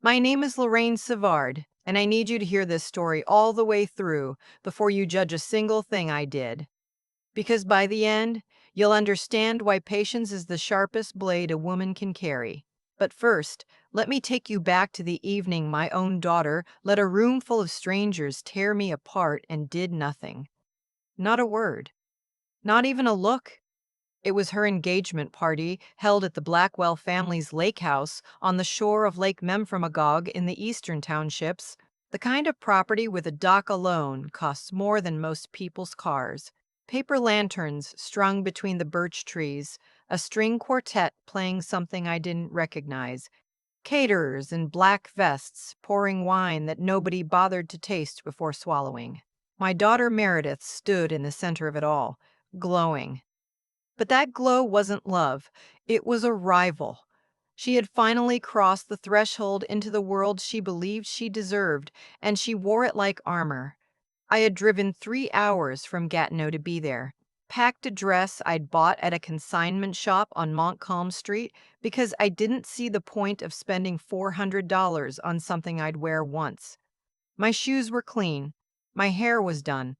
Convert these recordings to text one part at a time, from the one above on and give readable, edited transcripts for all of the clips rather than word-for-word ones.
My name is Lorraine Savard, and I need you to hear this story all the way through before you judge a single thing I did. Because by the end, you'll understand why patience is the sharpest blade a woman can carry. But first, let me take you back to the evening my own daughter let a room full of strangers tear me apart and did nothing. Not a word. Not even a look. It was her engagement party held at the Blackwell family's lake house on the shore of Lake Memphremagog in the eastern townships, the kind of property where the dock alone costs more than most people's cars. Paper lanterns strung between the birch trees, a string quartet playing something I didn't recognize, caterers in black vests pouring wine that nobody bothered to taste before swallowing. My daughter Meredith stood in the center of it all, glowing. But that glow wasn't love, it was arrival. She had finally crossed the threshold into the world she believed she deserved, and she wore it like armor. I had driven 3 hours from Gatineau to be there, packed a dress I'd bought at a consignment shop on Montcalm Street because I didn't see the point of spending $400 on something I'd wear once. My shoes were clean. My hair was done.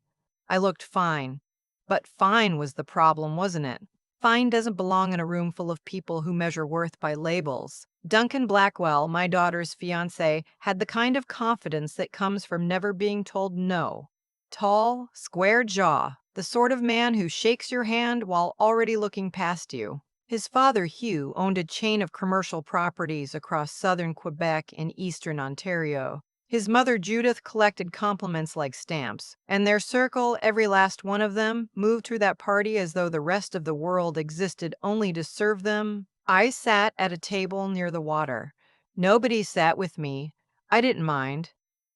I looked fine. But fine was the problem, wasn't it? Fine doesn't belong in a room full of people who measure worth by labels. Duncan Blackwell, my daughter's fiancé, had the kind of confidence that comes from never being told no. Tall, square jaw, the sort of man who shakes your hand while already looking past you. His father, Hugh, owned a chain of commercial properties across southern Quebec and eastern Ontario. His mother, Judith, collected compliments like stamps, and their circle, every last one of them, moved through that party as though the rest of the world existed only to serve them. I sat at a table near the water. Nobody sat with me. I didn't mind.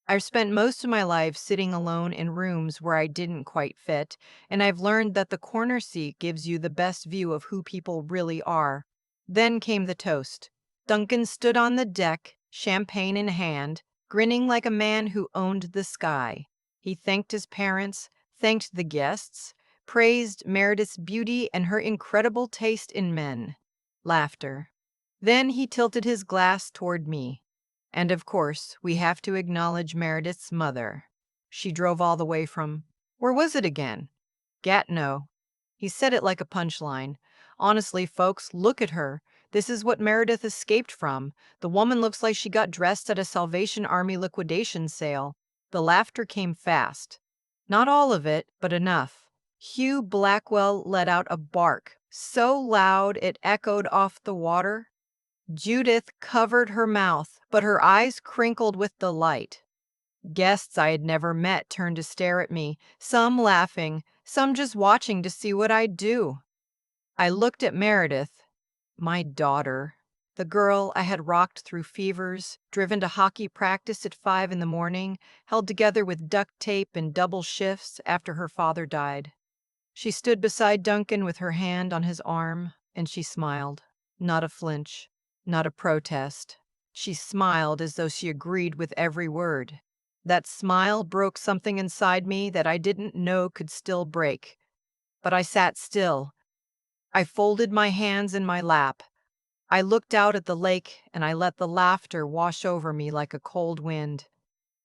I've spent most of my life sitting alone in rooms where I didn't quite fit, and I've learned that the corner seat gives you the best view of who people really are. Then came the toast. Duncan stood on the deck, champagne in hand, grinning like a man who owned the sky. He thanked his parents, thanked the guests, praised Meredith's beauty and her incredible taste in men. Laughter. Then he tilted his glass toward me. And of course, we have to acknowledge Meredith's mother. She drove all the way from, where was it again? Gatineau. He said it like a punchline. Honestly, folks, look at her. This is what Meredith escaped from. The woman looks like she got dressed at a Salvation Army liquidation sale. The laughter came fast. Not all of it, but enough. Hugh Blackwell let out a bark, so loud it echoed off the water. Judith covered her mouth, but her eyes crinkled with delight. Guests I had never met turned to stare at me, some laughing, some just watching to see what I'd do. I looked at Meredith, my daughter, the girl I had rocked through fevers, driven to hockey practice at 5 in the morning, held together with duct tape and double shifts after her father died. She stood beside Duncan with her hand on his arm, and she smiled. Not a flinch, not a protest. She smiled as though she agreed with every word. That smile broke something inside me that I didn't know could still break. But I sat still. I folded my hands in my lap. I looked out at the lake and I let the laughter wash over me like a cold wind.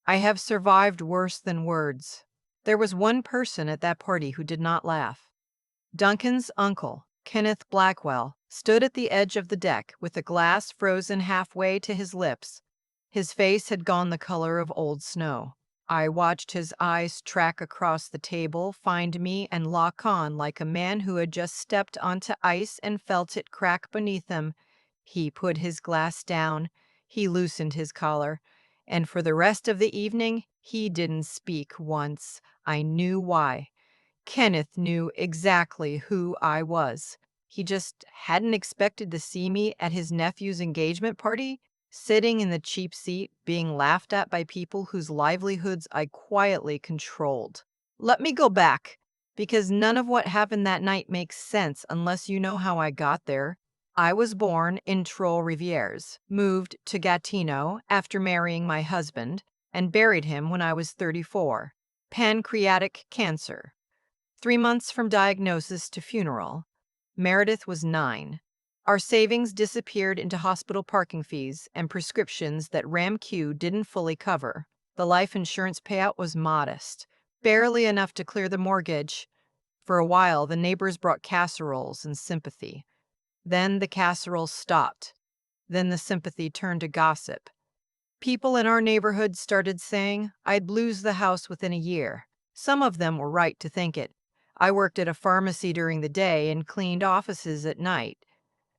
I have survived worse than words. There was one person at that party who did not laugh. Duncan's uncle, Kenneth Blackwell, stood at the edge of the deck with a glass frozen halfway to his lips. His face had gone the color of old snow. I watched his eyes track across the table, find me, and lock on like a man who had just stepped onto ice and felt it crack beneath him. He put his glass down, he loosened his collar, and for the rest of the evening, he didn't speak once. I knew why. Kenneth knew exactly who I was. He just hadn't expected to see me at his nephew's engagement party, sitting in the cheap seat, being laughed at by people whose livelihoods I quietly controlled. Let me go back, because none of what happened that night makes sense unless you know how I got there. I was born in Trois-Rivières, moved to Gatineau after marrying my husband, and buried him when I was 34. Pancreatic cancer. 3 months from diagnosis to funeral. Meredith was 9. Our savings disappeared into hospital parking fees and prescriptions that RAMQ didn't fully cover. The life insurance payout was modest, barely enough to clear the mortgage. For a while, the neighbors brought casseroles and sympathy. Then the casseroles stopped. Then the sympathy turned to gossip. People in our neighborhood started saying I'd lose the house within a year. Some of them were right to think it. I worked at a pharmacy during the day and cleaned offices at night.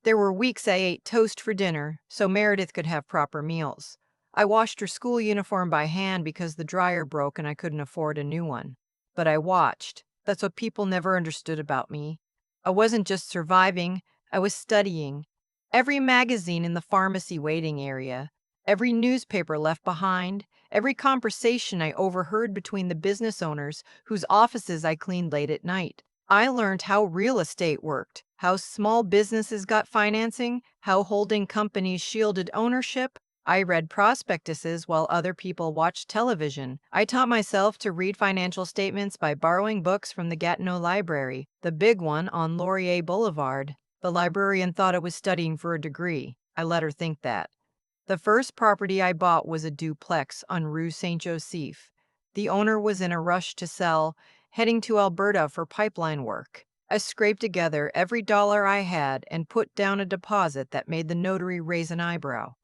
There were weeks I ate toast for dinner so Meredith could have proper meals. I washed her school uniform by hand because the dryer broke and I couldn't afford a new one. But I watched. That's what people never understood about me. I wasn't just surviving, I was studying. Every magazine in the pharmacy waiting area, every newspaper left behind, every conversation I overheard between the business owners whose offices I cleaned late at night. I learned how real estate worked, how small businesses got financing, how holding companies shielded ownership. I read prospectuses while other people watched television. I taught myself to read financial statements by borrowing books from the Gatineau Library, the big one on Laurier Boulevard. The librarian thought I was studying for a degree. I let her think that. The first property I bought was a duplex on Rue Saint Joseph. The owner was in a rush to sell, heading to Alberta for pipeline work. I scraped together every dollar I had and put down a deposit that made the notary raise an eyebrow.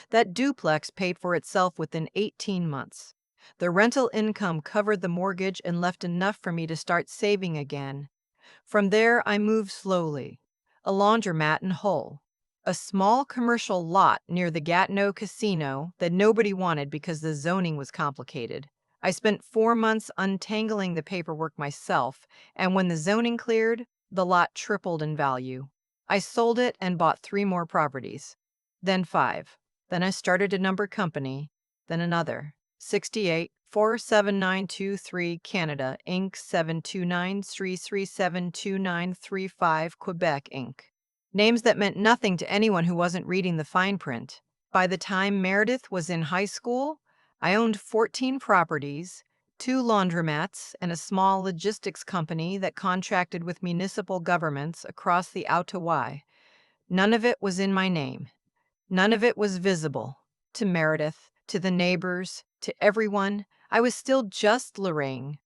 That duplex paid for itself within 18 months. The rental income covered the mortgage and left enough for me to start saving again. From there, I moved slowly. A laundromat in Hull, a small commercial lot near the Gatineau Casino that nobody wanted because the zoning was complicated. I spent 4 months untangling the paperwork myself, and when the zoning cleared, the lot tripled in value. I sold it and bought 3 more properties. Then 5. Then I started a number company. Then another. 68 47923 Canada Inc. 729-337-2935 Quebec Inc. Names that meant nothing to anyone who wasn't reading the fine print. By the time Meredith was in high school, I owned 14 properties, 2 laundromats, and a small logistics company that contracted with municipal governments across the Outaouais. None of it was in my name. None of it was visible. To Meredith, to the neighbors, to everyone, I was still just Lorraine,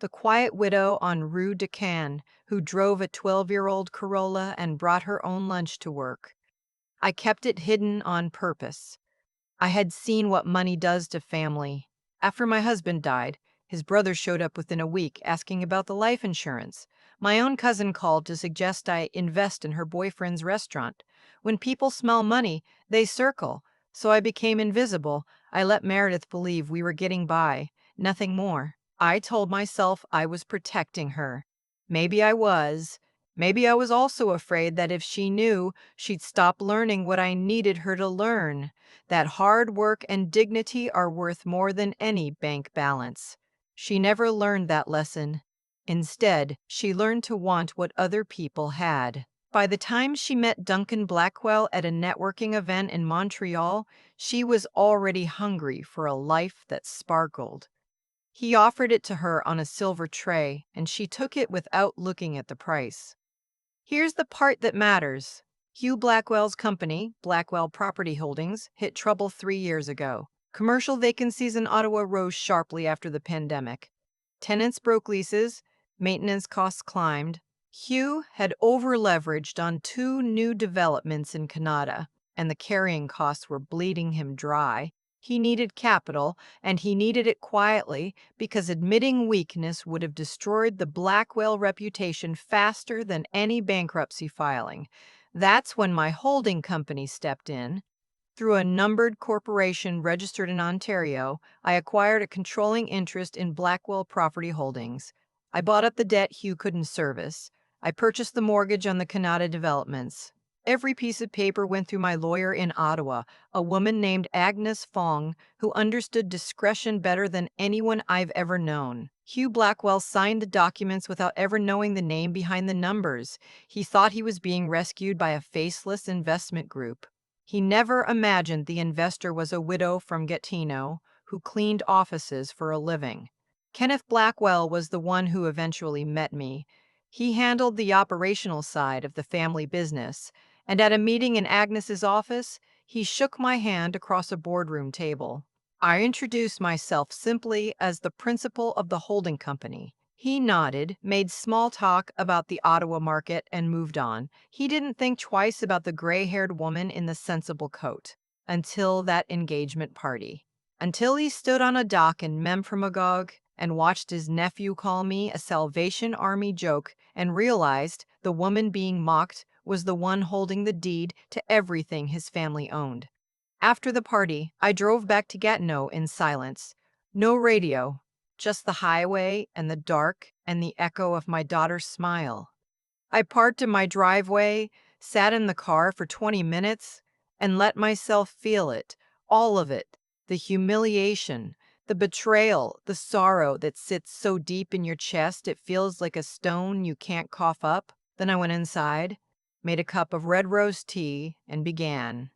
the quiet widow on Rue de Cannes who drove a 12-year-old Corolla and brought her own lunch to work. I kept it hidden on purpose. I had seen what money does to family. After my husband died, his brother showed up within a week asking about the life insurance. My own cousin called to suggest I invest in her boyfriend's restaurant. When people smell money, they circle. So I became invisible. I let Meredith believe we were getting by, nothing more. I told myself I was protecting her. Maybe I was. Maybe I was also afraid that if she knew, she'd stop learning what I needed her to learn, that hard work and dignity are worth more than any bank balance. She never learned that lesson. Instead, she learned to want what other people had. By the time she met Duncan Blackwell at a networking event in Montreal, she was already hungry for a life that sparkled. He offered it to her on a silver tray, and she took it without looking at the price. Here's the part that matters. Hugh Blackwell's company, Blackwell Property Holdings, hit trouble 3 years ago. Commercial vacancies in Ottawa rose sharply after the pandemic. Tenants broke leases, maintenance costs climbed. Hugh had over-leveraged on 2 new developments in Canada, and the carrying costs were bleeding him dry. He needed capital, and he needed it quietly because admitting weakness would have destroyed the Blackwell reputation faster than any bankruptcy filing. That's when my holding company stepped in. Through a numbered corporation registered in Ontario, I acquired a controlling interest in Blackwell Property Holdings. I bought up the debt Hugh couldn't service. I purchased the mortgage on the Canada developments. Every piece of paper went through my lawyer in Ottawa, a woman named Agnes Fong, who understood discretion better than anyone I've ever known. Hugh Blackwell signed the documents without ever knowing the name behind the numbers. He thought he was being rescued by a faceless investment group. He never imagined the investor was a widow from Gatineau who cleaned offices for a living. Kenneth Blackwell was the one who eventually met me. He handled the operational side of the family business, And at a meeting in Agnes's office, he shook my hand across a boardroom table. I introduced myself simply as the principal of the holding company. He nodded, made small talk about the Ottawa market, and moved on. He didn't think twice about the gray-haired woman in the sensible coat. Until that engagement party. Until he stood on a dock in Memphremagog and watched his nephew call me a Salvation Army joke and realized the woman being mocked was the one holding the deed to everything his family owned. After the party, I drove back to Gatineau in silence. No radio, just the highway and the dark and the echo of my daughter's smile. I parked in my driveway, sat in the car for 20 minutes, and let myself feel it, all of it. The humiliation, the betrayal, the sorrow that sits so deep in your chest it feels like a stone you can't cough up. Then I went inside, made a cup of red rose tea, and began.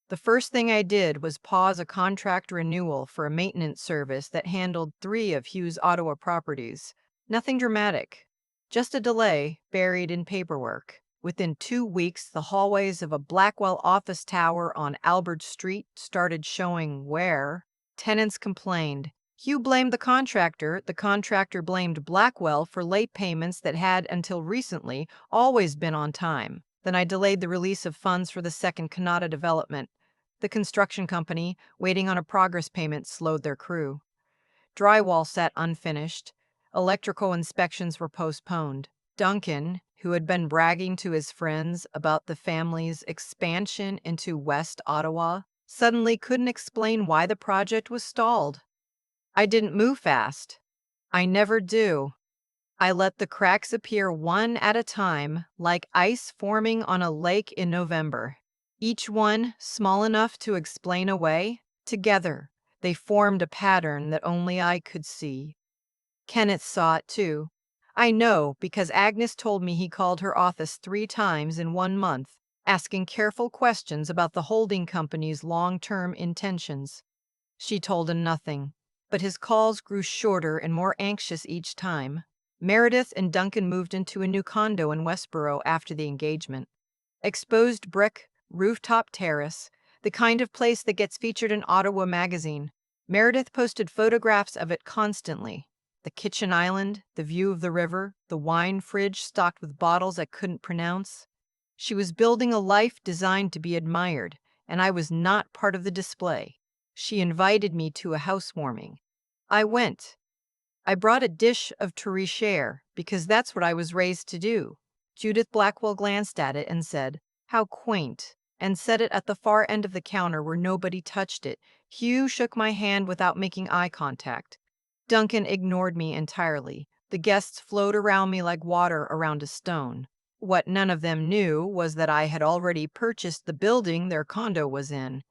The first thing I did was pause a contract renewal for a maintenance service that handled 3 of Hugh's Ottawa properties. Nothing dramatic, just a delay buried in paperwork. Within 2 weeks, the hallways of a Blackwell office tower on Albert Street started showing where tenants complained. Hugh blamed the contractor blamed Blackwell for late payments that had, until recently, always been on time. Then I delayed the release of funds for the second Kanata development. The construction company, waiting on a progress payment, slowed their crew. Drywall sat unfinished. Electrical inspections were postponed. Duncan, who had been bragging to his friends about the family's expansion into West Ottawa, suddenly couldn't explain why the project was stalled. I didn't move fast. I never do. I let the cracks appear one at a time, like ice forming on a lake in November. Each one small enough to explain away. Together, they formed a pattern that only I could see. Kenneth saw it too. I know because Agnes told me he called her office 3 times in 1 month, asking careful questions about the holding company's long-term intentions. She told him nothing, but his calls grew shorter and more anxious each time. Meredith and Duncan moved into a new condo in Westboro after the engagement. Exposed brick, rooftop terrace, the kind of place that gets featured in Ottawa magazine. Meredith posted photographs of it constantly. The kitchen island, the view of the river, the wine fridge stocked with bottles I couldn't pronounce. She was building a life designed to be admired, and I was not part of the display. She invited me to a housewarming. I went. I brought a dish of Terichère because that's what I was raised to do. Judith Blackwell glanced at it and said, "How quaint," and set it at the far end of the counter where nobody touched it. Hugh shook my hand without making eye contact. Duncan ignored me entirely. The guests flowed around me like water around a stone. What none of them knew was that I had already purchased the building their condo was in.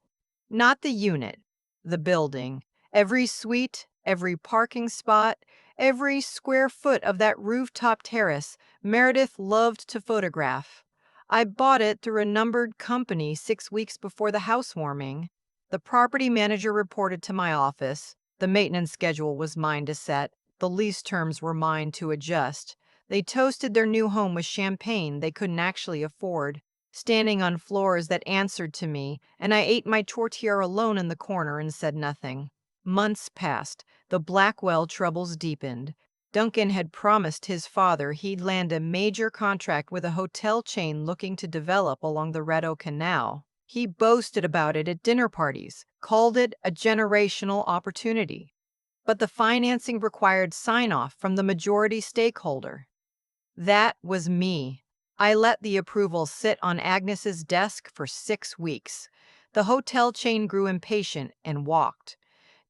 Not the unit, the building. Every suite, every parking spot, every square foot of that rooftop terrace Meredith loved to photograph. I bought it through a numbered company 6 weeks before the housewarming. The property manager reported to my office. The maintenance schedule was mine to set. The lease terms were mine to adjust. They toasted their new home with champagne they couldn't actually afford, standing on floors that answered to me, and I ate my tortilla alone in the corner and said nothing. Months passed. The Blackwell troubles deepened. Duncan had promised his father he'd land a major contract with a hotel chain looking to develop along the Rideau Canal. He boasted about it at dinner parties, called it a generational opportunity. But the financing required sign-off from the majority stakeholder. That was me. I let the approval sit on Agnes's desk for 6 weeks. The hotel chain grew impatient and walked.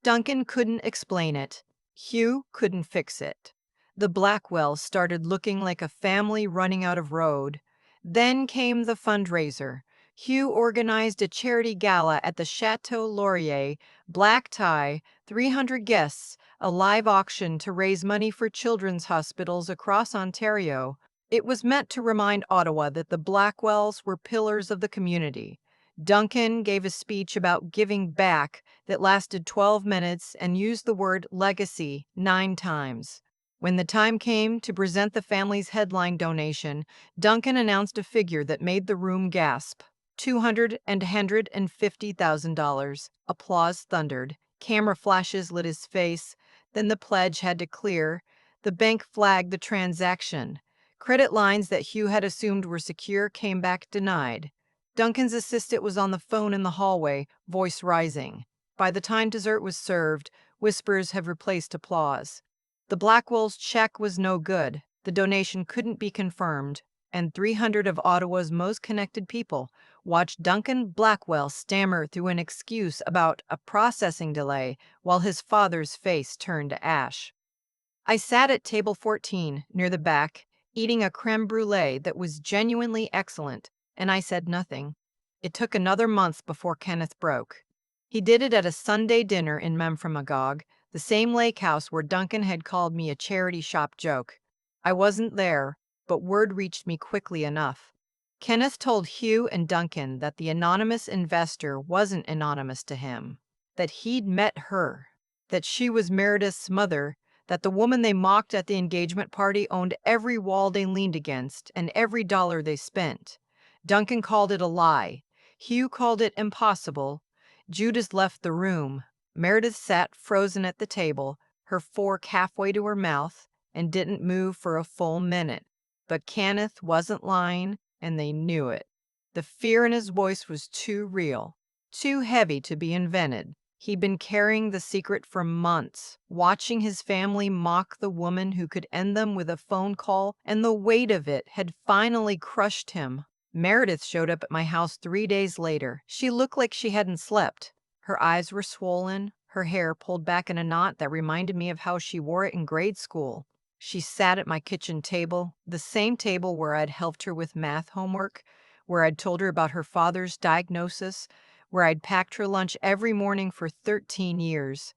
Duncan couldn't explain it. Hugh couldn't fix it. The Blackwells started looking like a family running out of road. Then came the fundraiser. Hugh organized a charity gala at the Chateau Laurier, black tie, 300 guests, a live auction to raise money for children's hospitals across Ontario. It was meant to remind Ottawa that the Blackwells were pillars of the community. Duncan gave a speech about giving back that lasted 12 minutes and used the word legacy 9 times. When the time came to present the family's headline donation, Duncan announced a figure that made the room gasp. $250,000. Applause thundered. Camera flashes lit his face. Then the pledge had to clear. The bank flagged the transaction. Credit lines that Hugh had assumed were secure came back denied. Duncan's assistant was on the phone in the hallway, voice rising. By the time dessert was served, whispers have replaced applause. The Blackwell's check was no good. The donation couldn't be confirmed, and 300 of Ottawa's most connected people watched Duncan Blackwell stammer through an excuse about a processing delay while his father's face turned to ash. I sat at table 14, near the back, eating a creme brulee that was genuinely excellent, and I said nothing. It took another month before Kenneth broke. He did it at a Sunday dinner in Memphremagog, the same lake house where Duncan had called me a charity shop joke. I wasn't there, but word reached me quickly enough. Kenneth told Hugh and Duncan that the anonymous investor wasn't anonymous to him, that he'd met her, that she was Meredith's mother, that the woman they mocked at the engagement party owned every wall they leaned against and every dollar they spent. Duncan called it a lie. Hugh called it impossible. Judith left the room. Meredith sat frozen at the table, her fork halfway to her mouth, and didn't move for a full minute. But Kenneth wasn't lying, and they knew it. The fear in his voice was too real, too heavy to be invented. He'd been carrying the secret for months, watching his family mock the woman who could end them with a phone call, and the weight of it had finally crushed him. Meredith showed up at my house 3 days later. She looked like she hadn't slept. Her eyes were swollen, her hair pulled back in a knot that reminded me of how she wore it in grade school. She sat at my kitchen table, the same table where I'd helped her with math homework, where I'd told her about her father's diagnosis, where I'd packed her lunch every morning for 13 years.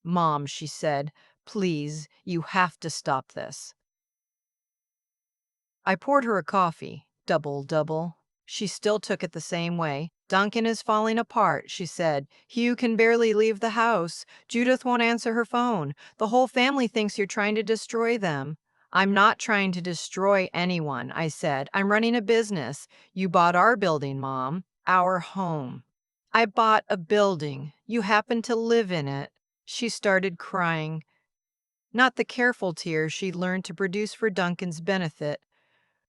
"Mom," she said, "please, you have to stop this." I poured her a coffee, double. She still took it the same way. "Duncan is falling apart," she said. "Hugh can barely leave the house. Judith won't answer her phone. The whole family thinks you're trying to destroy them." "I'm not trying to destroy anyone," I said. "I'm running a business. You bought our building, Mom. Our home." "I bought a building. You happen to live in it." She started crying. Not the careful tears she'd learned to produce for Duncan's benefit,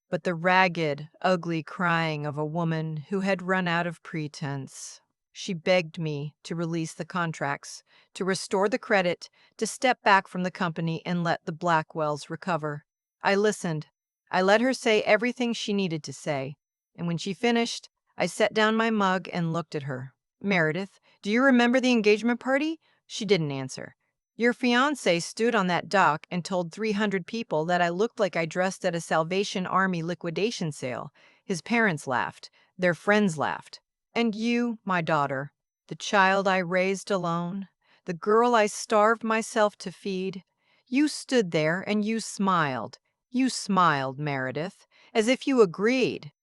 but the ragged, ugly crying of a woman who had run out of pretense. She begged me to release the contracts, to restore the credit, to step back from the company and let the Blackwells recover. I listened. I let her say everything she needed to say, and when she finished, I set down my mug and looked at her. "Meredith, do you remember the engagement party?" She didn't answer. "Your fiancé stood on that dock and told 300 people that I looked like I dressed at a Salvation Army liquidation sale. His parents laughed. Their friends laughed. And you, my daughter, the child I raised alone, the girl I starved myself to feed, you stood there and you smiled. You smiled, Meredith, as if you agreed."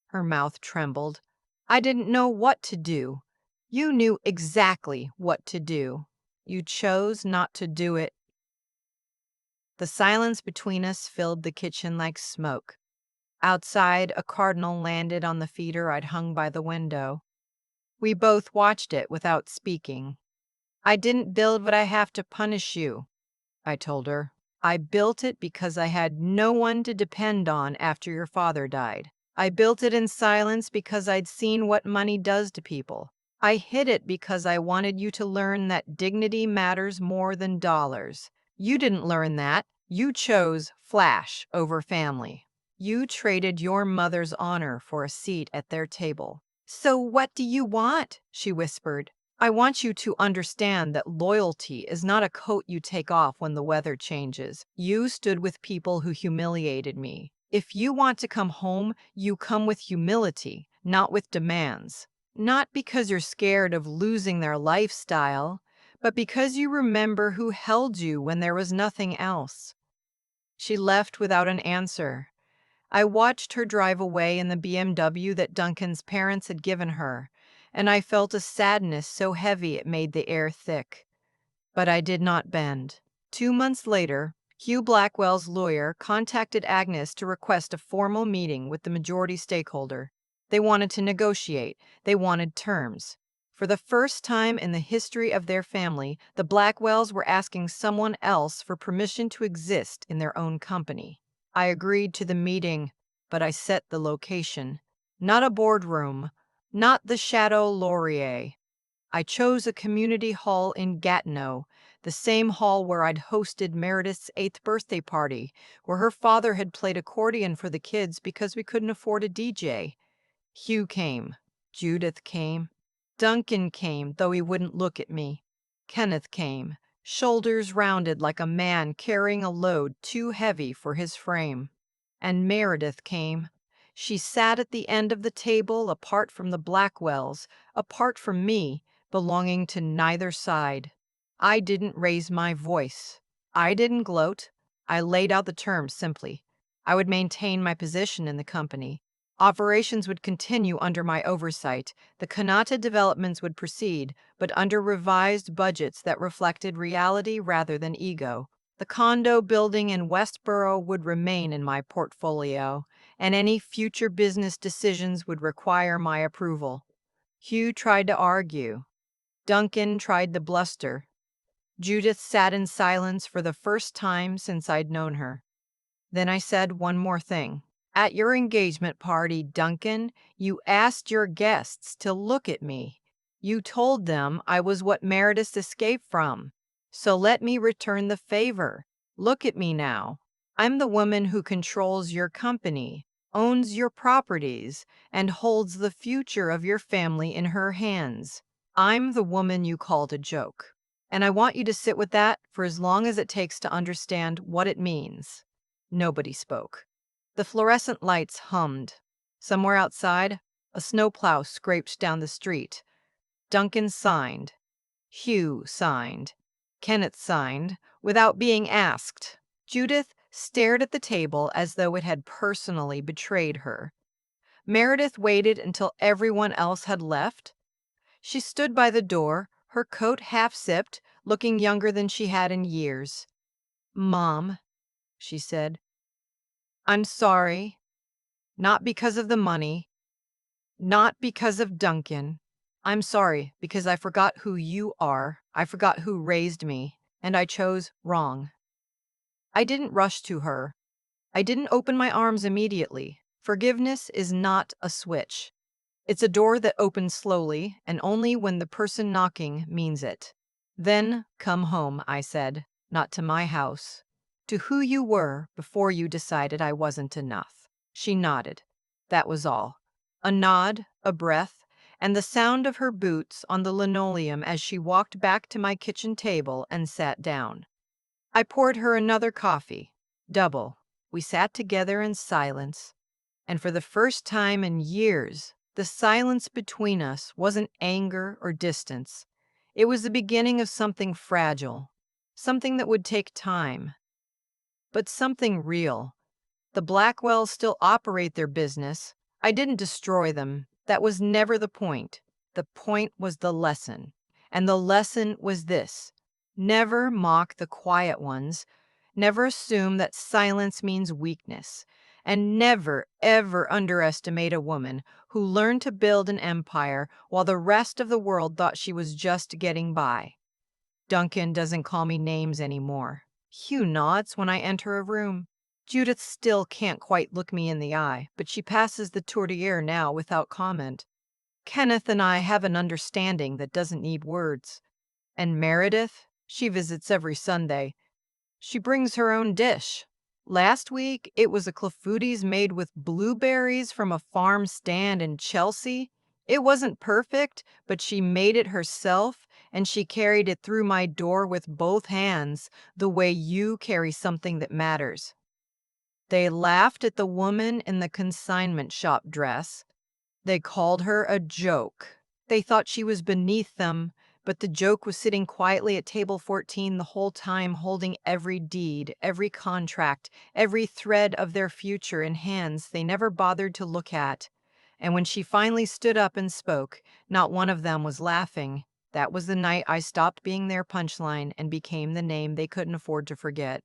Her mouth trembled. "I didn't know what to do. You knew exactly what to do. You chose not to do it." The silence between us filled the kitchen like smoke. Outside, a cardinal landed on the feeder I'd hung by the window. We both watched it without speaking. "I didn't build what I have to punish you," I told her. "I built it because I had no one to depend on after your father died. I built it in silence because I'd seen what money does to people. I hid it because I wanted you to learn that dignity matters more than dollars. You didn't learn that. You chose flash over family. You traded your mother's honor for a seat at their table." "So what do you want?" she whispered. "I want you to understand that loyalty is not a coat you take off when the weather changes. You stood with people who humiliated me. If you want to come home, you come with humility, not with demands. Not because you're scared of losing their lifestyle, but because you remember who held you when there was nothing else." She left without an answer. I watched her drive away in the BMW that Duncan's parents had given her, and I felt a sadness so heavy it made the air thick. But I did not bend. 2 months later, Hugh Blackwell's lawyer contacted Agnes to request a formal meeting with the majority stakeholder. They wanted to negotiate, they wanted terms. For the first time in the history of their family, the Blackwells were asking someone else for permission to exist in their own company. I agreed to the meeting, but I set the location. Not a boardroom, not the Chateau Laurier. I chose a community hall in Gatineau, the same hall where I'd hosted Meredith's 8th birthday party, where her father had played accordion for the kids because we couldn't afford a DJ. Hugh came. Judith came. Duncan came, though he wouldn't look at me. Kenneth came, shoulders rounded like a man carrying a load too heavy for his frame. And Meredith came. She sat at the end of the table, apart from the Blackwells, apart from me, belonging to neither side. I didn't raise my voice. I didn't gloat. I laid out the terms simply. I would maintain my position in the company. Operations would continue under my oversight. The Kanata developments would proceed, but under revised budgets that reflected reality rather than ego. The condo building in Westboro would remain in my portfolio, and any future business decisions would require my approval. Hugh tried to argue. Duncan tried to bluster. Judith sat in silence for the first time since I'd known her. Then I said one more thing. At your engagement party, Duncan, you asked your guests to look at me. You told them I was what Meredith escaped from. So let me return the favor. Look at me now. I'm the woman who controls your company, owns your properties, and holds the future of your family in her hands. I'm the woman you called a joke. And I want you to sit with that for as long as it takes to understand what it means. Nobody spoke. The fluorescent lights hummed. Somewhere outside, a snowplow scraped down the street. Duncan signed. Hugh signed. Kenneth signed, without being asked. Judith stared at the table as though it had personally betrayed her. Meredith waited until everyone else had left. She stood by the door, her coat half-zipped, looking younger than she had in years. "Mom," she said, "I'm sorry. Not because of the money. Not because of Duncan. I'm sorry because I forgot who you are. I forgot who raised me, and I chose wrong." I didn't rush to her. I didn't open my arms immediately. Forgiveness is not a switch. It's a door that opens slowly, and only when the person knocking means it. "Then come home," I said, "not to my house. To who you were before you decided I wasn't enough." She nodded. That was all. A nod, a breath, and the sound of her boots on the linoleum as she walked back to my kitchen table and sat down. I poured her another coffee, double. We sat together in silence, and for the first time in years, the silence between us wasn't anger or distance. It was the beginning of something fragile, something that would take time, but something real. The Blackwells still operate their business. I didn't destroy them. That was never the point. The point was the lesson. And the lesson was this: never mock the quiet ones. Never assume that silence means weakness. And never, ever underestimate a woman who learned to build an empire while the rest of the world thought she was just getting by. Duncan doesn't call me names anymore. Hugh nods when I enter a room. Judith still can't quite look me in the eye, but she passes the tourtière now without comment. Kenneth and I have an understanding that doesn't need words. And Meredith, she visits every Sunday. She brings her own dish. Last week, it was a clafoutis made with blueberries from a farm stand in Chelsea. It wasn't perfect, but she made it herself, and she carried it through my door with both hands, the way you carry something that matters. They laughed at the woman in the consignment shop dress. They called her a joke. They thought she was beneath them, but the joke was sitting quietly at table 14 the whole time, holding every deed, every contract, every thread of their future in hands they never bothered to look at. And when she finally stood up and spoke, not one of them was laughing. That was the night I stopped being their punchline and became the name they couldn't afford to forget.